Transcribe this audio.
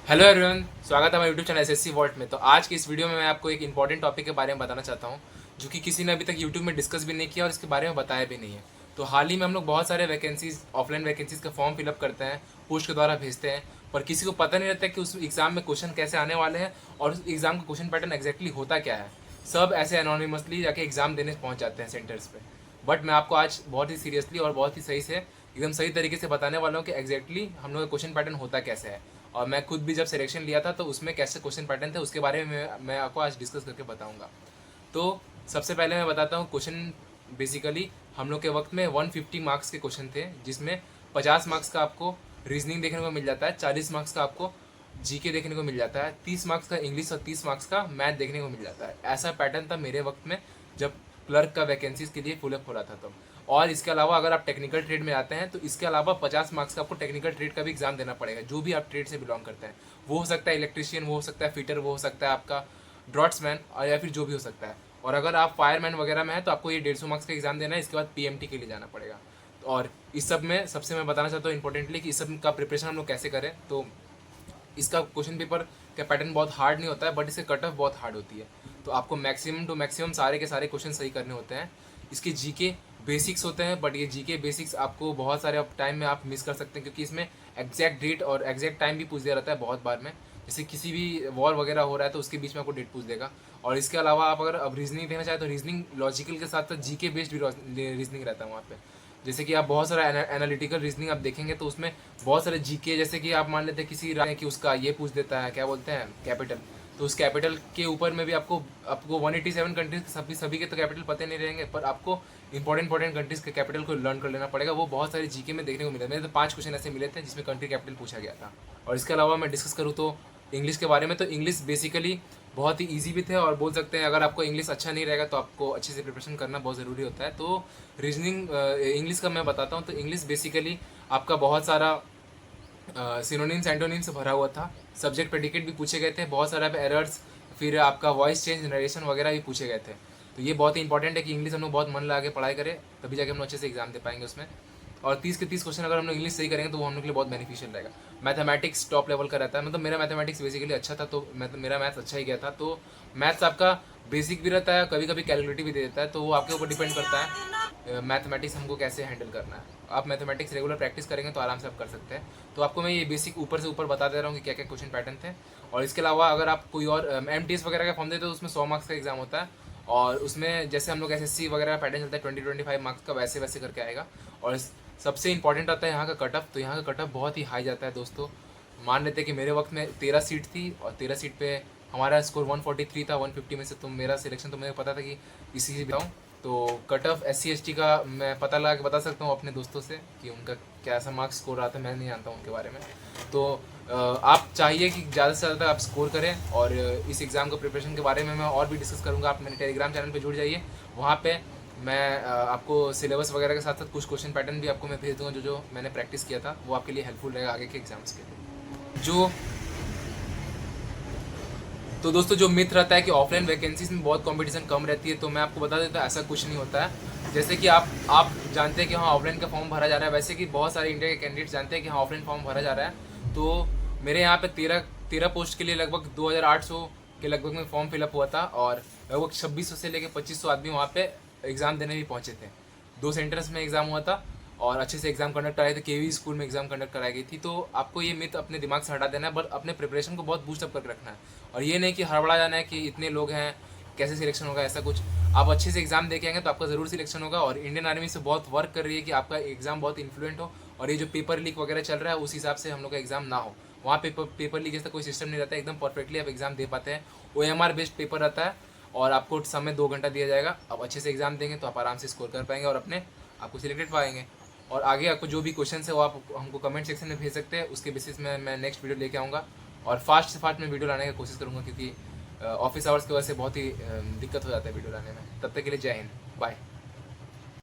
Hello everyone, स्वागत है हमारे यूट्यूब चैनल एसएससी वॉल्ट में। तो आज की इस वीडियो में मैं आपको एक इंपॉर्टेंट टॉपिक के बारे में बताना चाहता हूँ जो कि किसी ने अभी तक यूट्यूब में डिस्कस भी नहीं किया और इसके बारे में बताया भी नहीं है। तो हाल ही में हम लोग बहुत सारे वैकेंसीज, ऑफलाइन वैकेंसीज का फॉर्म फिलअप करते हैं, पोस्ट के द्वारा भेजते हैं, पर किसी को पता नहीं रहता कि उस एग्ज़ाम में क्वेश्चन कैसे आने वाले हैं और उस एग्ज़ाम का क्वेश्चन पैटर्न एग्जैक्टली होता क्या है। सब ऐसे एनोनिमसली जाके एग्ज़ाम देने पहुँच जाते हैं सेंटर्स पे। बट मैं आपको आज बहुत ही सीरियसली और बहुत ही सही से, एकदम सही तरीके से बताने वाला हूँ कि एग्जैक्टली हम लोग का क्वेश्चन पैटर्न होता कैसे है। और मैं खुद भी जब सिलेक्शन लिया था तो उसमें कैसे क्वेश्चन पैटर्न थे उसके बारे में मैं आपको आज डिस्कस करके बताऊंगा। तो सबसे पहले मैं बताता हूँ क्वेश्चन। बेसिकली हम लोग के वक्त में 150 मार्क्स के क्वेश्चन थे, जिसमें 50 मार्क्स का आपको रीजनिंग देखने को मिल जाता है, 40 मार्क्स का आपको जीके देखने को मिल जाता है, 30 मार्क्स का इंग्लिश और 30 मार्क्स का मैथ देखने को मिल जाता है। ऐसा पैटर्न था मेरे वक्त में जब क्लर्क का वैकेंसीज के लिए फुलअप हो रहा था तब। और इसके अलावा अगर आप टेक्निकल ट्रेड में आते हैं तो इसके अलावा 50 मार्क्स का आपको टेक्निकल ट्रेड का भी एग्जाम देना पड़ेगा, जो भी आप ट्रेड से बिलोंग करते हैं। वो हो सकता है इलेक्ट्रिशियन, वो हो सकता है फिटर, वो हो सकता है आपका ड्रॉट्समैन, और या फिर जो भी हो सकता है। और अगर आप फायरमैन वगैरह में है तो आपको ये 150 मार्क्स का एग्जाम देना है, इसके बाद पीएमटी के लिए जाना पड़ेगा। और इस सब में सबसे मैं बताना चाहता हूँ इंपॉर्टेंटली कि इस सब का प्रिपरेशन हम लोग कैसे करें। तो इसका क्वेश्चन पेपर का पैटर्न बहुत हार्ड नहीं होता है, बट इसकी कट ऑफ बहुत हार्ड होती है। तो आपको मैक्सिमम टू मैक्सिमम सारे के सारे क्वेश्चन सही करने होते हैं। इसके जीके बेसिक्स होते हैं, बट ये जीके बेसिक्स आपको बहुत सारे टाइम में आप मिस कर सकते हैं, क्योंकि इसमें एग्जैक्ट डेट और एग्जैक्ट टाइम भी पूछ दिया रहता है बहुत बार में। जैसे किसी भी वॉर वगैरह हो रहा है तो उसके बीच में आपको डेट पूछ देगा। और इसके अलावा आप अगर अब रीजनिंग देना चाहें तो रीजनिंग लॉजिकल के साथ साथ जीके बेस्ड भी रीजनिंग रहता है वहाँ पे। जैसे कि आप बहुत सारा एनालिटिकल रीजनिंग आप देखेंगे तो उसमें बहुत सारे जीके, जैसे कि आप मान लेते हैं किसी राज्य कि उसका ये पूछ देता है, क्या बोलते हैं, कैपिटल। तो उस कैपिटल के ऊपर में भी आपको आपको 187 कंट्रीज सभी के तो कैपिटल पते नहीं रहेंगे, पर आपको इंपॉर्टेंट कंट्रीज के कैपिटल को लर्न कर लेना पड़ेगा। वो बहुत सारे जीके में देखने को मिले। मेरे तो 5 क्वेश्चन ऐसे मिले थे जिसमें कंट्री कैपिटल पूछा गया था। और इसके अलावा मैं डिस्कस करूँ तो इंग्लिश के बारे में, तो इंग्लिश बेसिकली बहुत ही ईजी भी थे, और बोल सकते हैं अगर आपको इंग्लिश अच्छा नहीं रहेगा तो आपको अच्छे से प्रिपरेशन करना बहुत ज़रूरी होता है। तो रीजनिंग इंग्लिश का मैं बताता हूँ। तो इंग्लिश बेसिकली आपका बहुत सारा सिनोनिम्स एंटोनिम्स से भरा हुआ था। सब्जेक्ट प्रेडिकेट भी पूछे गए थे, बहुत सारा एरर्स, फिर आपका वॉइस चेंज नरेशन वगैरह भी पूछे गए थे। तो ये बहुत ही इंपॉर्टेंट है कि इंग्लिश हम लोग बहुत मन लगा के पढ़ाई करें, तभी जाके हम लोग अच्छे से एग्जाम दे पाएंगे उसमें। और 30 के 30 क्वेश्चन अगर हम लोग इंग्लिश सही करेंगे तो वो हम लोग के लिए बहुत बेनिफिशियल रहेगा। मैथमेटिक्स टॉप लेवल का रहता है, मतलब मेरा मैथमेटिक्स बेसिकली अच्छा था, तो मेरा मैथ्स अच्छा ही गया था। तो मैथ्स आपका बेसिक भी रहता है, कभी कभी कैलकुलेटिव भी दे देता है, तो वो आपके ऊपर डिपेंड करता है मैथमेटिक्स हमको कैसे हैंडल करना है। आप मैथमेटिक्स रेगुलर प्रैक्टिस करेंगे तो आराम से आप कर सकते हैं। तो आपको मैं ये बेसिक ऊपर से ऊपर बता दे रहा हूँ कि क्या क्या क्वेश्चन पैटर्न थे। और इसके अलावा अगर आप कोई और एमटीएस वगैरह का फॉर्म देते हो तो उसमें 100 मार्क्स का एग्जाम होता है, और उसमें जैसे हम लोग एसएससी वगैरह का पैटर्न चलता है 20-25 मार्क्स का, वैसे वैसे करके आएगा। और सबसे इंपॉर्टेंट आता है यहाँ का कट ऑफ। तो यहाँ का कट ऑफ बहुत ही हाई जाता है दोस्तों। मान लेते हैं कि मेरे वक्त में 13 सीट थी, और 13 सीट पे हमारा स्कोर 143 था 150 में से। तो मेरा सिलेक्शन तो मुझे पता था कि इसी से बताऊँ। तो कट ऑफ SC ST का मैं पता लगा के बता सकता हूँ अपने दोस्तों से कि उनका कैसा मार्क्स स्कोर रहा था, मैं नहीं जानता हूँ उनके बारे में। तो आप चाहिए कि ज़्यादा से ज़्यादा आप स्कोर करें। और इस एग्ज़ाम को प्रिपरेशन के बारे में मैं और भी डिस्कस करूँगा। आप मेरे टेलीग्राम चैनल पे जुड़ जाइए, वहाँ पे मैं आपको सिलेबस वगैरह के साथ साथ कुछ क्वेश्चन पैटर्न भी आपको मैं भेज दूँगा, जो मैंने प्रैक्टिस किया था, वो आपके लिए हेल्पफुल रहेगा आगे के एग्जाम्स के लिए। तो दोस्तों, जो मिथ रहता है कि ऑफलाइन वैकेंसीज में बहुत कंपटीशन कम रहती है, तो मैं आपको बता देता हूँ ऐसा कुछ नहीं होता है। जैसे कि आप जानते हैं कि हाँ ऑफलाइन का फॉर्म भरा जा रहा है, वैसे कि बहुत सारे इंडिया के कैंडिडेट्स जानते हैं कि हाँ ऑफलाइन फॉर्म भरा जा रहा है। तो मेरे यहाँ पे 13 पोस्ट के लिए लगभग 2800 के लगभग में फॉर्म फिलअप हुआ था, और लगभग 2600 से लेकर 2500 आदमी वहाँ पे एग्ज़ाम देने भी पहुँचे थे। 2 सेंटर्स में एग्ज़ाम हुआ था, और अच्छे से एग्जाम कंडक्ट कराए थे। केवी स्कूल में एग्जाम कंडक्ट कराई गई थी। तो आपको ये मिथ अपने दिमाग से हटा देना है, बट अपने प्रिपरेशन को बहुत बूस्ट अप करके रखना है। और ये नहीं कि हड़बड़ा जाना है कि इतने लोग हैं कैसे सिलेक्शन होगा, ऐसा कुछ। आप अच्छे से एग्जाम दे के आएंगे तो आपका ज़रूर सिलेक्शन होगा। और इंडियन आर्मी से बहुत वर्क कर रही है कि आपका एग्जाम बहुत इन्फ्लुएंट हो, और ये जो पेपर लीक वगैरह चल रहा है उस हिसाब से हम लोग का एग्जाम ना हो। वहाँ पेपर लीक जैसा कोई सिस्टम नहीं रहता है, एकदम परफेक्टली आप एग्जाम दे पाते हैं। OMR बेस्ड पेपर रहता है, और आपको समय 2 घंटा दिया जाएगा। आप अच्छे से एग्जाम देंगे तो आप आराम से स्कोर कर पाएंगे और अपने आपको सिलेक्टेड पाएंगे। और आगे आपको जो भी क्वेश्चन है वो आप हमको कमेंट सेक्शन में भेज सकते हैं, उसके बेसिस में मैं नेक्स्ट वीडियो लेके आऊँगा। और फास्ट से फास्ट में वीडियो लाने की कोशिश करूँगा, क्योंकि ऑफिस आवर्स की वजह से बहुत ही दिक्कत हो जाता है वीडियो लाने में। तब तक के लिए जय हिंद, बाय।